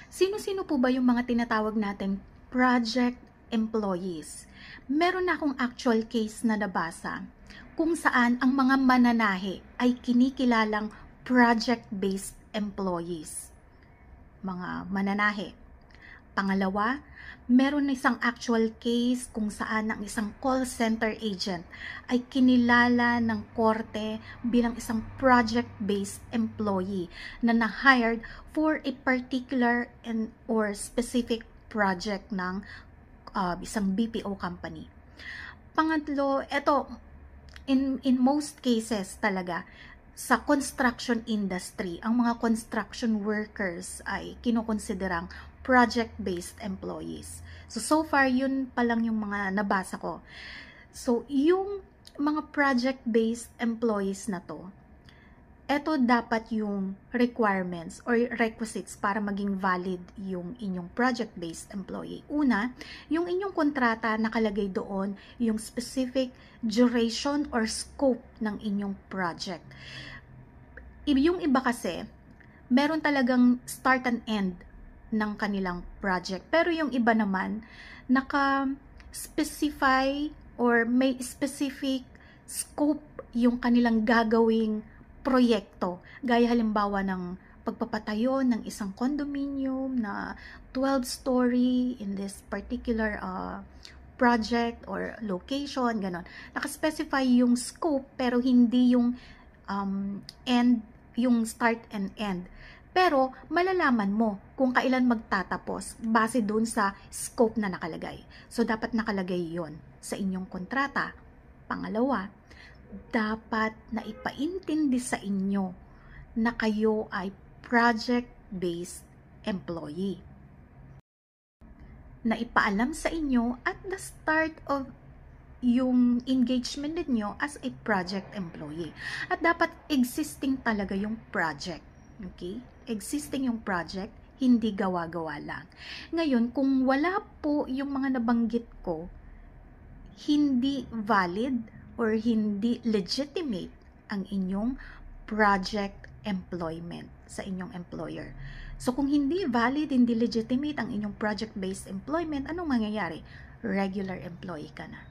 Sino-sino po ba yung mga tinatawag nating project employees? Meron na akong actual case na nabasa kung saan ang mga mananahe ay kinikilalang project-based employees. Mga mananahe. Pangalawa, meron na isang actual case kung saan ang isang call center agent ay kinilala ng korte bilang isang project-based employee na na-hired for a particular or specific project ng isang BPO company. Pangatlo, ito, in most cases talaga, sa construction industry, ang mga construction workers ay kinukonsiderang project-based employees. So far, yun pa lang yung mga nabasa ko. So, yung mga project-based employees na to, eto dapat yung requirements or requisites para maging valid yung inyong project-based employee. Una, yung inyong kontrata nakalagay doon yung specific duration or scope ng inyong project. Yung iba kasi, meron talagang start and end ng kanilang project. Pero yung iba naman, naka-specify or may specific scope yung kanilang gagawing proyekto. Gaya halimbawa ng pagpapatayo ng isang condominium na 12-story in this particular project or location, ganon. Naka-specify yung scope pero hindi yung end, yung start and end. Pero malalaman mo kung kailan magtatapos base dun sa scope na nakalagay. So dapat nakalagay yon sa inyong kontrata. Pangalawa, dapat na ipaintindi sa inyo na kayo ay project-based employee. Na ipaalam sa inyo at the start of yung engagement ninyo as a project employee. At dapat existing talaga yung project. Okay? Existing yung project, hindi gawa-gawa lang. Ngayon, kung wala po yung mga nabanggit ko, hindi valid or hindi legitimate ang inyong project employment sa inyong employer. So, kung hindi valid, hindi legitimate ang inyong project-based employment, anong mangyayari? Regular employee ka na.